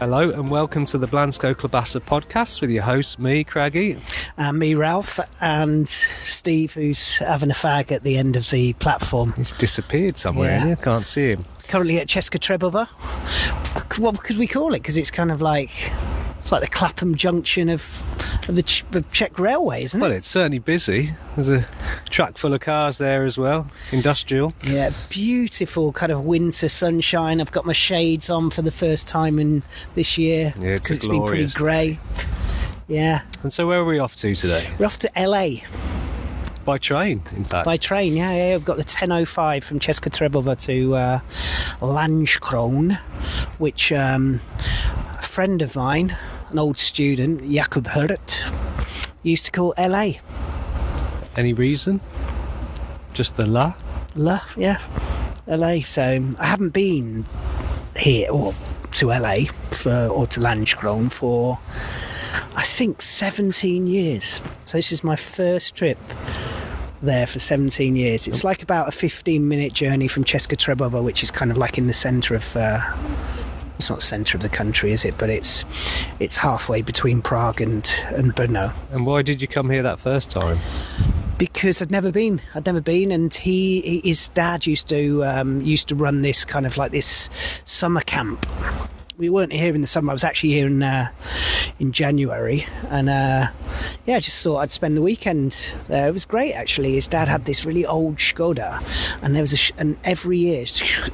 Hello and welcome to the Blansko Klobasa podcast with your hosts, me, Craggy. And me, Ralph, and Steve, who's having a fag at the end of the platform. He's disappeared somewhere, Yeah. I can't see him. Currently at Česká Třebová. What could we call it? Because it's kind of like... It's like the Clapham junction of the Czech railway, isn't it? Well, it's certainly busy. There's a track full of cars there as well, industrial. Yeah, beautiful kind of winter sunshine. I've got my shades on for the first time in this year. Yeah, because it's been pretty grey. Yeah. And so where are we off to today? We're off to LA. By train, in fact. By train, yeah. We've got the 10:05 from Česká Třebová to Lanškroun, which a friend of mine, an old student, Jakub Hurt, used to call LA. Any reason? Just the La? Yeah. LA. So I haven't been here or to LA or to Lanškroun for I think 17 years. So this is my first trip there for 17 years. It's like about a 15-minute journey from Česká Třebová, which is kind of like in the centre of it's not the centre of the country, is it? But it's halfway between Prague and Brno. And why did you come here that first time? Because I'd never been, and his dad used to run this kind of like this summer camp. We weren't here in the summer. I was actually here in January, and I just thought I'd spend the weekend there. It was great, actually. His dad had this really old Skoda, and there was and every year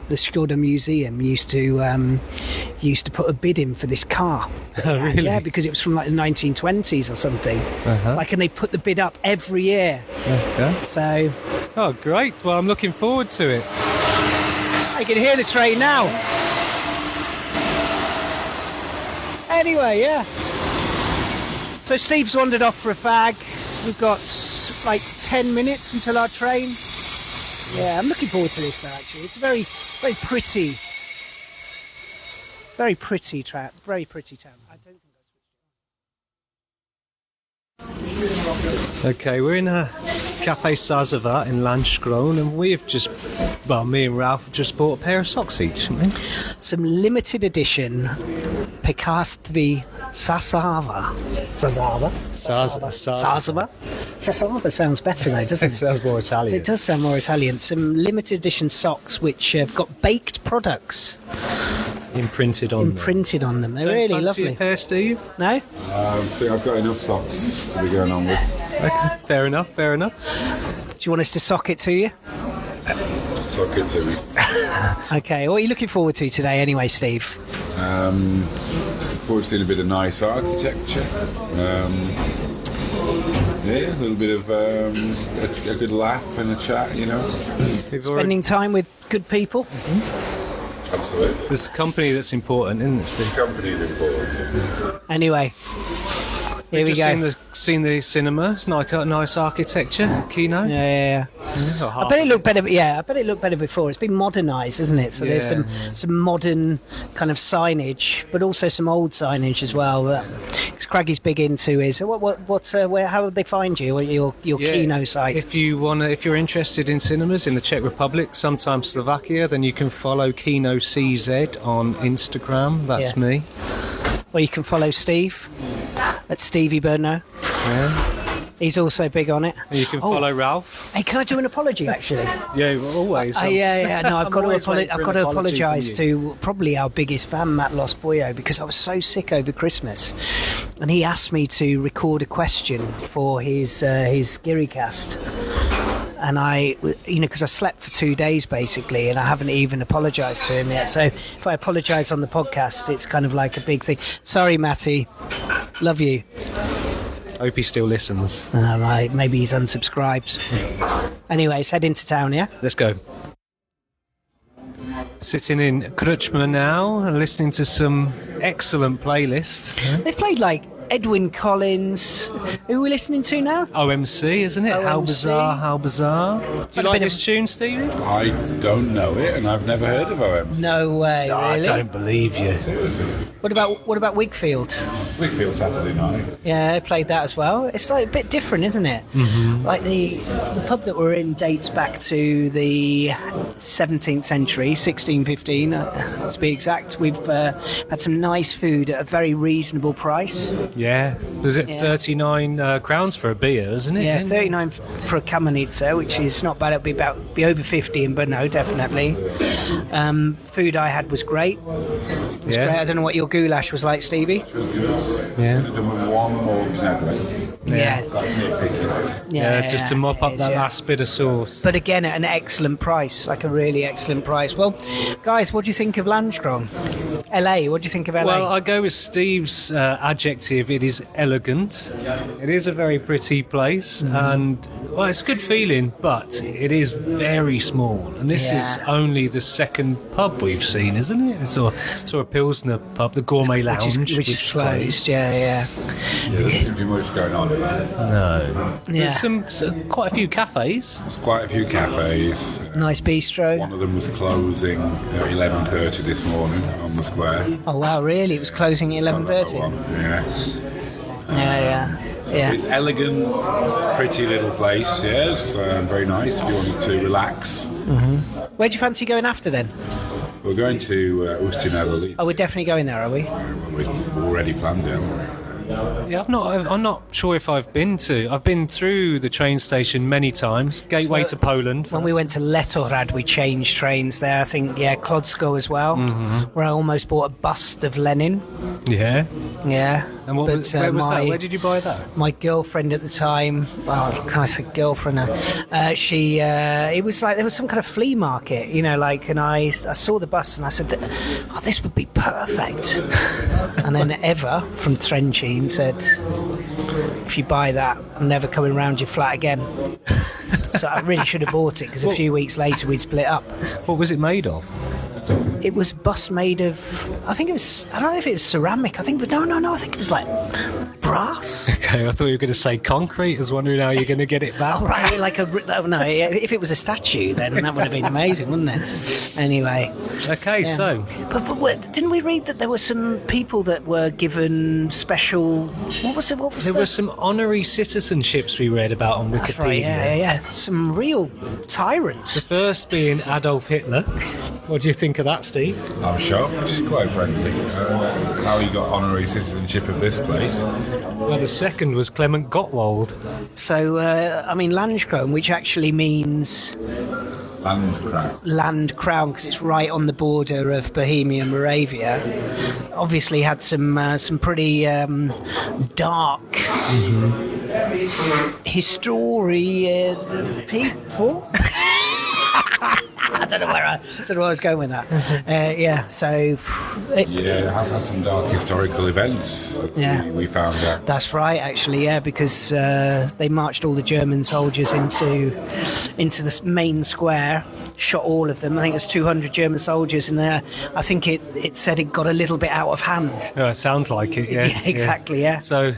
the Skoda Museum used to put a bid in for this car. Oh, really? Yeah, because it was from like the 1920s or something. Uh-huh. And they put the bid up every year. Okay. So. Oh, great. Well, I'm looking forward to it. I can hear the train now. Anyway, yeah. So Steve's wandered off for a fag. We've got like 10 minutes until our train. Yeah, I'm looking forward to this actually. It's a very, very pretty track. Very pretty town. I don't think Okay, we're in a Cafe Sazava in Lanškroun, and me and Ralph have just bought a pair of socks each, haven't we? some limited edition Pekárství Sazava. Sazava sounds better though, doesn't it? It sounds more Italian. It does sound more Italian. Some limited edition socks which have got baked products Imprinted on them. They're Don't really fancy lovely. a pair, Steve? No? I think I've got enough socks to be going on with. Okay, fair enough. Do you want us to sock it to you? Sock it to me. Okay, what are you looking forward to today anyway, Steve? Just look forward to seeing a bit of nice architecture. A little bit of a good laugh and a chat, you know. Spending time with good people? Absolutely. There's a company that's important, isn't it, Steve? Company's important. Anyway, here we Just go. seen the cinema. It's like a nice architecture, Kino. Yeah. I bet it looked better. Yeah, I bet it looked better before. It's been modernised, isn't it? So there's some modern kind of signage, but also some old signage as well. Because Craggy's big into is how would they find you? Your Kino site? If you're interested in cinemas in the Czech Republic, sometimes Slovakia, then you can follow Kino CZ on Instagram. That's me. Or you can follow Steve at Stevie Burno. Yeah. He's also big on it. And you can follow Ralph. Hey, can I do an apology, actually? Yeah, always. No, I've got to apologise apologise to probably our biggest fan, Matt Los Boyo, because I was so sick over Christmas, and he asked me to record a question for his Giricast. And because I slept for 2 days basically, and I haven't even apologised to him yet. So if I apologise on the podcast, it's kind of like a big thing. Sorry, Matty. Love you. Hope he still listens. Maybe he's unsubscribed. Anyways, head into town, yeah? Let's go. Sitting in Krčma now and listening to some excellent playlists. They've played like Edwin Collins. Who are we listening to now? OMC, isn't it? How OMC. bizarre, how bizarre. Do you like this tune, Stevie? I don't know it, and I've never heard of OMC. No way, No, really? I don't believe you. What about Wigfield? Wigfield Saturday night. Yeah, I played that as well. It's like a bit different, isn't it? Mm-hmm. Like the pub that we're in dates back to the 17th century, 1615 to be exact. We've had some nice food at a very reasonable price. Yeah. Was it Yeah. 39 crowns for a beer, isn't it? Yeah, 39 for a Kamenitsa, which is not bad. It'll be over 50 in Brno, definitely. Food I had was great. Yeah. Great. I don't know what your goulash was like, Stevie. Yeah. One more exactly. Yeah. That's nitpicking. Yeah, just to mop up it is, that yeah. last bit of sauce. But again, at an excellent price, like a really excellent price. Well, guys, what do you think of Lanškroun? LA, what do you think of LA? Well, I go with Steve's adjective. It is elegant. It is a very pretty place, and well, it's a good feeling, but it is very small. And this is Yeah. only the second pub we've seen, isn't it? Saw a Pilsner pub, the Gourmet Lounge, which is closed. Yeah. Yeah, there doesn't seem to be much going on. No, Yeah. there's quite a few cafes. There's quite a few cafes. Nice bistro. One of them was closing at 11:30 this morning on the square. Oh wow, really? It was closing at 11:30. Yeah. Yeah. It's elegant, pretty little place. Yes, very nice. If you wanted to relax, Where do you fancy going after then? we're going to Ustinadali. Oh, we're definitely going there, are we? We've already planned it. haven't we? Yeah, I'm not sure if I've been through the train station many times. Gateway to Poland. When we went to Letorad, we changed trains there. I think, Klodzko as well, where I almost bought a bust of Lenin. Yeah. Yeah. And where was that? Where did you buy that? My girlfriend at the time, well, can I say girlfriend now? It was like there was some kind of flea market, and I saw the bus and I said, oh, this would be perfect. And then Eva from Trenchin said, if you buy that, I'm never coming round your flat again. So I really should have bought it because a few weeks later we'd split up. What was it made of? It was bus made of, I don't know if it was ceramic. I think it was like brass. Okay, I thought you were going to say concrete. I was wondering how you're going to get it back. Oh, right, if it was a statue, then that would have been amazing, wouldn't it? Anyway. Okay, Yeah. so But didn't we read that there were some people that were given special, what was there were some honorary citizenships we read about on That's Wikipedia. right, yeah. Some real tyrants. The first being Adolf Hitler. What do you think of that, Steve? I'm shocked. It's quite friendly. How he got honorary citizenship of this place. Well, the second was Clement Gottwald. So, Lanškroun, which actually means land crown, because it's right on the border of Bohemia and Moravia, obviously had some pretty dark history people. I don't know where I was going with that. It has had some dark historical events. We found out. That's right, actually, because they marched all the German soldiers into the main square, shot all of them. I think it was 200 German soldiers in there. I think it said it got a little bit out of hand. Oh, it sounds like it. Yeah, Yeah, exactly. Yeah. So,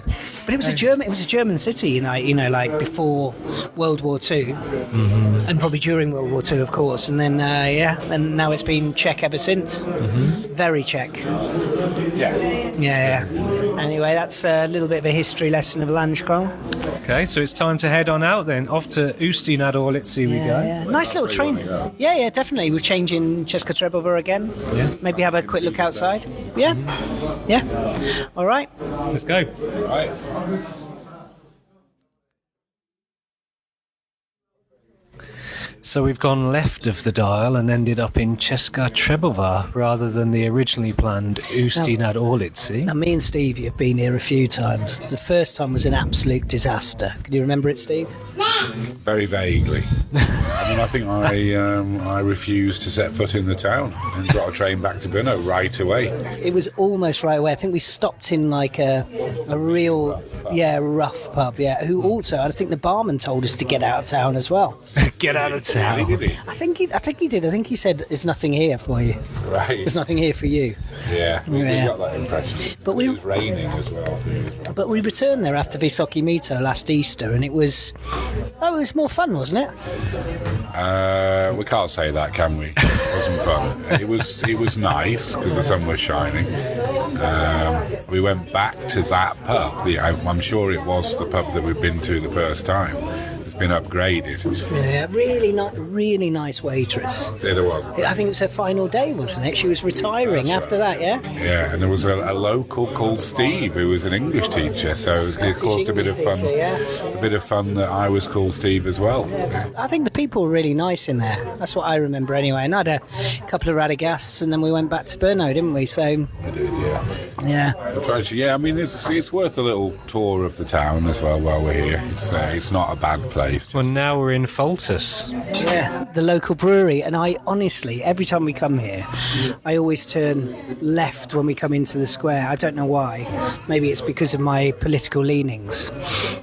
But it was a German city, like before World War II, and probably during World War II, of course. And then, and now it's been Czech ever since. Very Czech. Yeah. Anyway, that's a little bit of a history lesson of Lanškroun. okay, so it's time to head on out then. Off to Ústí nad Orlicí we go. Yeah. Nice little train. Yeah, definitely. We're changing Česká Třebová again. Yeah. Maybe have a quick look outside. Yeah. Yeah. All right. Let's go. Right. So we've gone left of the dial and ended up in Česká Třebová rather than the originally planned Ústí nad Orlicí. Now, me and Stevie have been here a few times. The first time was an absolute disaster. Can you remember it, Steve? Very vaguely. I think I refused to set foot in the town and got a train back to Brno right away. It was almost right away. I think we stopped in like a real, rough pub, who also, I think the barman told us to get out of town as well. Get out of tell. Really, did he? I think he did. I think he said, "There's nothing here for you. Right. There's nothing here for you." Yeah, we Yeah. got that impression. But It was raining as well. But we returned there after Visoki Mito last Easter, and it was more fun, wasn't it? We can't say that, can we? It wasn't fun. It was nice because the sun was shining. We went back to that pub. I'm sure it was the pub that we'd been to the first time. It's been upgraded. Yeah, really nice waitress. It was. I think it was her final day, wasn't it? She was retiring That's after that, yeah? Yeah, and there was a local called Steve who was an English teacher, so it caused a bit of fun. Teacher, yeah. A bit of fun that I was called Steve as well. I think the people were really nice in there. That's what I remember anyway. And I had a couple of Radagast, and then we went back to Brno, didn't we? So, I did, yeah. yeah. Yeah, I mean, it's worth a little tour of the town as well while we're here. It's not a bad place. Well, now we're in Faltus. Yeah, the local brewery. And I honestly, every time we come here, I always turn left when we come into the square. I don't know why. Maybe it's because of my political leanings.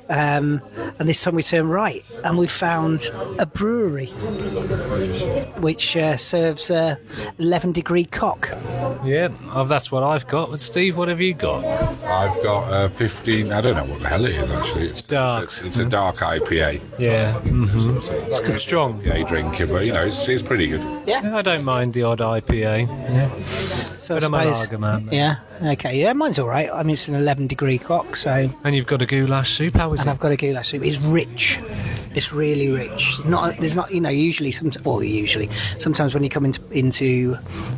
And this time we turn right, and we found a brewery which serves 11-degree cock. Yeah, that's what I've got. But Steve, what have you got? I've got 15. I don't know what the hell it is actually. It's Dark. It's a dark IPA. Yeah, It's good, strong. IPA drinker, but it's pretty good. Yeah. I don't mind the odd IPA. So But I'm a lager man, mate. Yeah. Okay. Yeah, mine's all right. I mean, it's an 11-degree cock, so. And you've got a goulash soup. How is And it? I've got a goulash soup. It's rich. It's really rich. There's not, usually sometimes when you come into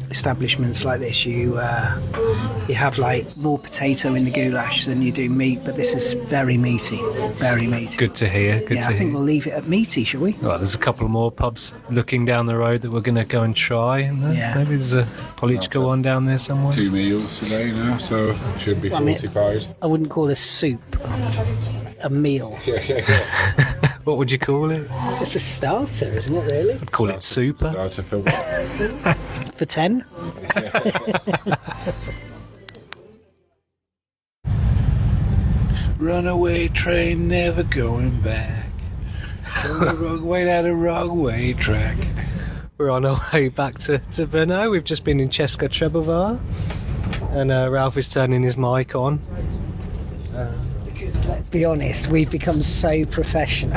establishments like this, you have like more potato in the goulash than you do meat, but this is very meaty, very meaty. Good to hear. Good Yeah, to I think hear. we'll leave it at meaty, shall we? Well, there's a couple more pubs looking down the road that we're going to go and try. And Yeah. maybe there's a political one down there somewhere. 2 meals today now, so should be I mean- 45. I wouldn't call a soup a meal. What would you call it? It's a starter, isn't it? Really? I'd call it super. Starter film. For 10. Runaway train, never going back. Wrong way down the wrong way track. We're on our way back to Brno. We've just been in Česká Třebová, and Ralph is turning his mic on. Because let's be honest, we've become so professional.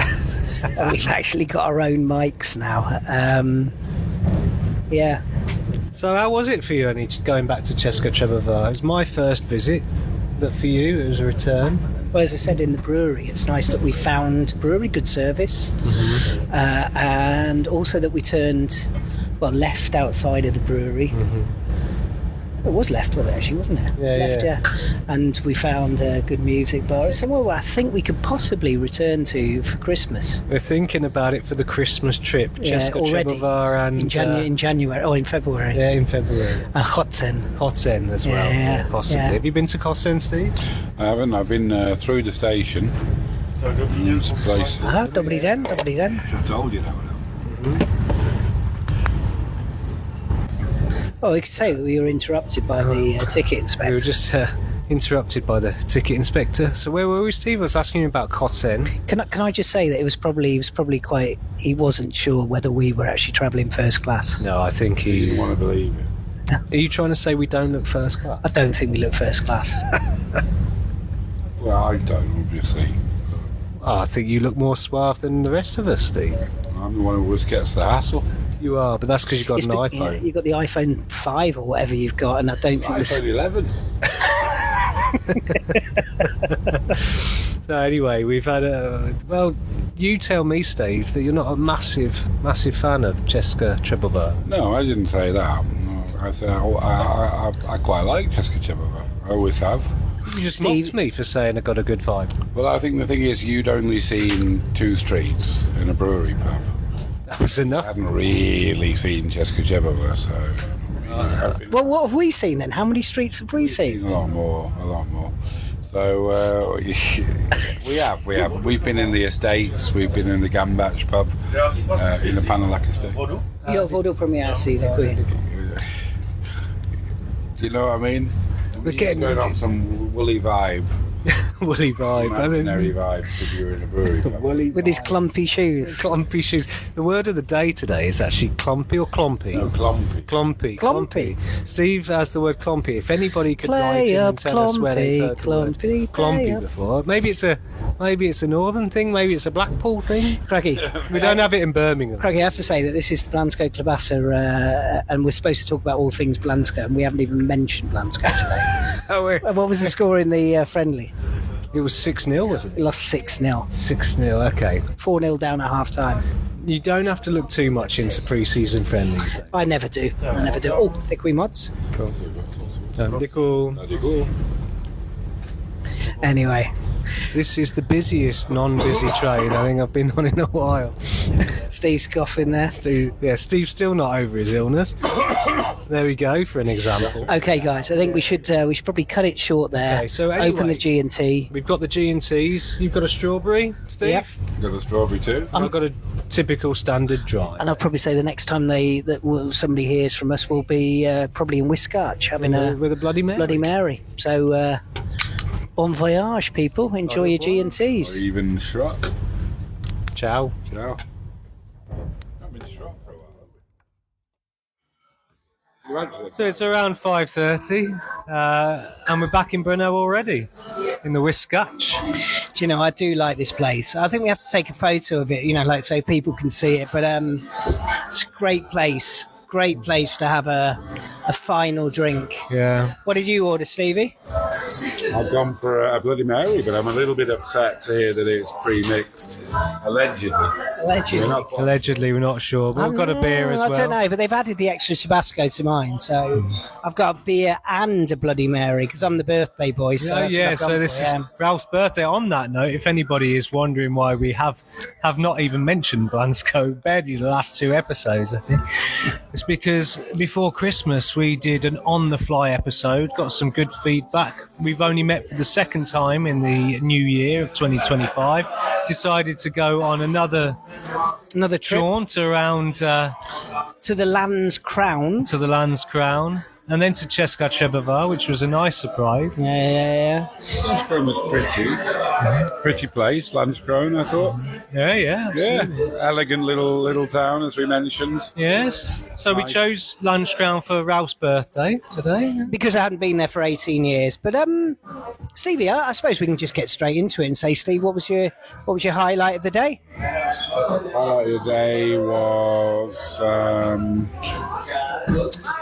And we've actually got our own mics now. Yeah. So how was it for you, Annie, going back to Česká Třebová? It was my first visit, but for you it was a return. Well, as I said in the brewery, it's nice that we found brewery, good service, and also that we left outside of the brewery. It was left, was it, actually, wasn't it? Yeah, It was left, yeah. And we found a good music bar. It's somewhere where I think we could possibly return to for Christmas. We're thinking about it for the Christmas trip. Česká already. Třebová and In January, or in February. yeah, in February. And Chotzen. Kotzen as well, Yeah, possibly. yeah. Have you been to Kotzen, Steve? I haven't. I've been through the station. It's a place. Ah, dobrý den. I told you that one. Well, we could say that we were interrupted by the ticket We were inspector. just interrupted by the ticket inspector. So where were we, Steve? I was asking you about Kotzen. Can I just say that he was probably quite. He wasn't sure whether we were actually travelling first class. No, I think You he... didn't want to believe it. Are you trying to say we don't look first class? I don't think we look first class. Well, I don't, obviously. Oh, I think you look more suave than the rest of us, Steve. I'm the one who always gets the hassle. You are, but that's because you've got It's an been- iPhone. yeah, you've got the iPhone 5 or whatever you've got, and I don't think this. iPhone 11. So anyway, we've had a... Well, you tell me, Steve, that you're not a massive fan of Česká Třebová. No, I didn't say that. No, I said I quite like Česká Třebová. I always have. You just Steve- mocked me for saying I got a good vibe. Well, I think the thing is, you'd only seen 2 streets in a brewery pub. That was I enough. hadn't really seen Česká Třebová, so I've been Well, what have we seen then? How many streets have we seen? a lot more. So we have. We've been in the estates. We've been in the Gambach pub, in the Panelak estate. Jo, vodu pro mě asi, děkuji. You know what I mean? We're getting going into- off some woolly vibe. Woolly vibe. Imaginary vibe because you were in a brewery pub. With his clumpy shoes. Clumpy shoes. The word of the day today is actually clumpy or clompy? No, clumpy. Clumpy. Clumpy. Steve has the word clumpy. If anybody could Play write in up and tell us where they've heard clumpy, the word play clumpy up. before. Maybe it's a northern thing, maybe it's a Blackpool thing. Craggy. We don't have it in Birmingham. Craggy, I have to say that this is the Blansko Klobasa, and we're supposed to talk about all things Blansko, and we haven't even mentioned Blansko today. What was the score in the friendly? It was 6-0, wasn't We it? lost 6-0. 6-0, okay. 4-0 down at half time. You don't have to look too much into pre-season friendlies, though. I never do. I never do. Oh, Liquid Mods. Nickel. Anyway, This is the busiest non-busy train I think I've been on in a while. Steve's coughing there. Steve's still not over his illness. There we go for an example. Okay, guys, I think we should probably cut it short there. Okay, so anyway, open the G&T. We've got the G&Ts. You've got a strawberry, Steve? Yep. Got a strawberry too. I've got a typical standard dry. And I'll probably say the next time somebody hears from us will be probably in Wiscatch having with a Bloody Mary. Bloody Mary. So bon voyage, people. Enjoy your G&Ts. Or even Shrub. Ciao. Ciao. I've been Shrub for a while. So it's around 5:30, and we're back in Brno already, in the Wiscatch. Do you know, I do like this place. I think we have to take a photo of it, like so people can see it. But it's a great place. Great place to have a final drink. Yeah. What did you order, Stevie? I've gone for a Bloody Mary, but I'm a little bit upset to hear that it's pre-mixed. Allegedly. Allegedly, we're not sure, but we've got a beer as well. I don't know, but they've added the extra Tabasco to mine, so I've got a beer and a Bloody Mary because I'm the birthday boy. So that's what I've gone so this for, is Ralph's birthday. On that note, if anybody is wondering why we have not even mentioned Blansko barely the last two episodes, I think it's because before Christmas we did an on-the-fly episode, got some good feedback. We've only met for the second time in the new year of 2025. Decided to go on another trip jaunt around to the Lanškroun. And then to Česká Třebová, which was a nice surprise. Yeah. Lanškroun was pretty place, Lanškroun, I thought. Yeah. Yeah, elegant little town, as we mentioned. Yes. So we chose Lanškroun for Ralph's birthday today. Because I hadn't been there for 18 years. But Stevie, I suppose we can just get straight into it and say, Steve, what was your highlight of the day? Highlight of the day was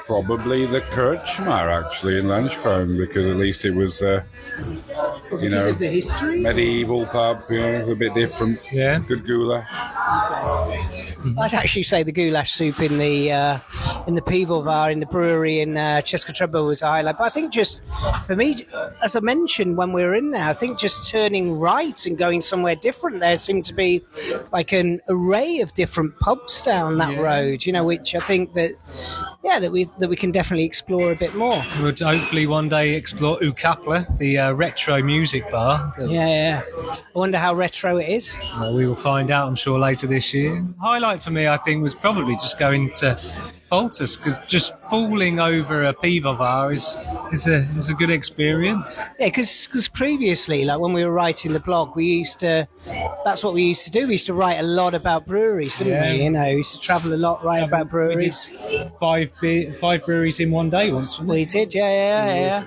probably the Krčmar, actually, in Lanškroun, because at least it was, the history? medieval pub, a bit different. Yeah. Good goulash. I'd actually say the goulash soup in the Pivovar, in the brewery in Česká Třebová was a highlight. But I think just, for me, as I mentioned when we were in there, I think just turning right and going somewhere different, there seemed to be like an array of different pubs down that road, which I think that we can definitely explore a bit more. We'll hopefully one day explore Ukapla, the retro music bar. Yeah. I wonder how retro it is. Well, we will find out, I'm sure, later this year. Highlight for me, I think, was probably just going to Faltus, because just falling over a pivovar is a good experience. Yeah, because previously, like when we were writing the blog, that's what we used to do. We used to write a lot about breweries, didn't we? We used to travel a lot, write about breweries. We did 5 breweries in one day once. We did, yeah.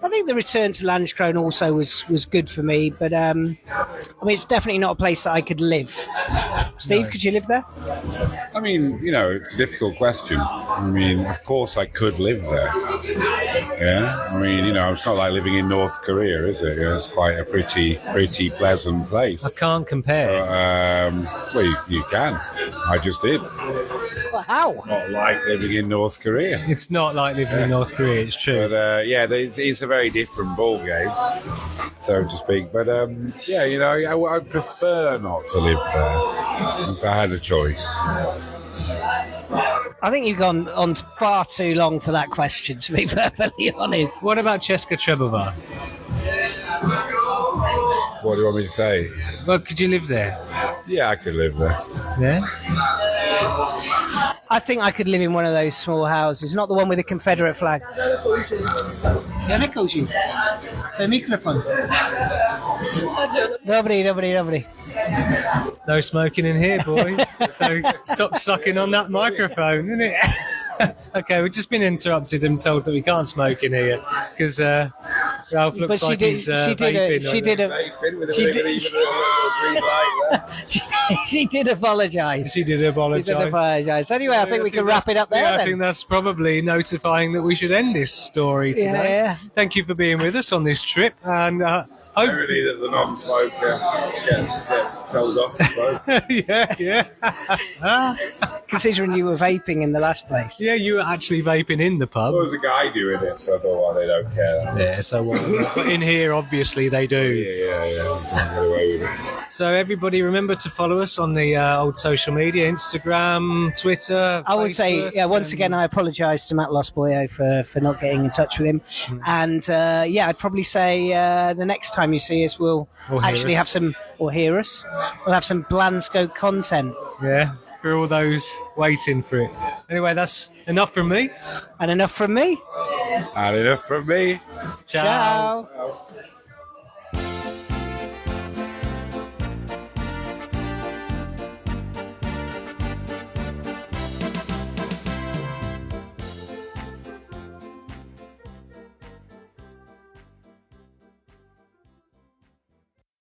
I think the return to Lanškroun also was good for me, but it's definitely not a place that I could live. Steve, could you live there? I mean, it's a difficult question. I mean, of course I could live there. Yeah? I mean, it's not like living in North Korea, is it? It's quite a pretty pleasant place. I can't compare. Well, you can. I just did. Well, how? Not like living in North Korea. It's not like living in North Korea, it's true. But it's a very different ball game, so to speak. But I prefer not to live there if I had a choice. I think you've gone on far too long for that question, to be perfectly honest. What about Česká Třebová? What do you want me to say? Well, could you live there? Yeah, I could live there. Yeah? I think I could live in one of those small houses, not the one with the Confederate flag. To mikrofon. Dobrý. No smoking in here, boy. So stop sucking on that microphone, isn't it? Okay, we've just been interrupted and told that we can't smoke in here because Ralph looks like he's vaping. She did apologise. She did apologise. Anyway, I think we can wrap it up there. Yeah, then. I think that's probably notifying that we should end this story today. Yeah. Thank you for being with us on this trip, and Hopefully that the non-smoker gets told off to smoke. yeah. Considering you were vaping in the last place. Yeah, you were actually vaping in the pub. There was a guy doing it, so I thought, well, they don't care. Yeah, so but in here, obviously, they do. Yeah. Get away with it. So everybody, remember to follow us on the old social media, Instagram, Twitter, I would Facebook, say, once again, I apologise to Matt Lostboyo for not getting in touch with him. And, I'd probably say the next time you see us, we'll actually have some, or hear us, we'll have some Blansko content. Yeah, for all those waiting for it. Anyway, that's enough from me. And enough from me. And enough from me. Ciao. Ciao.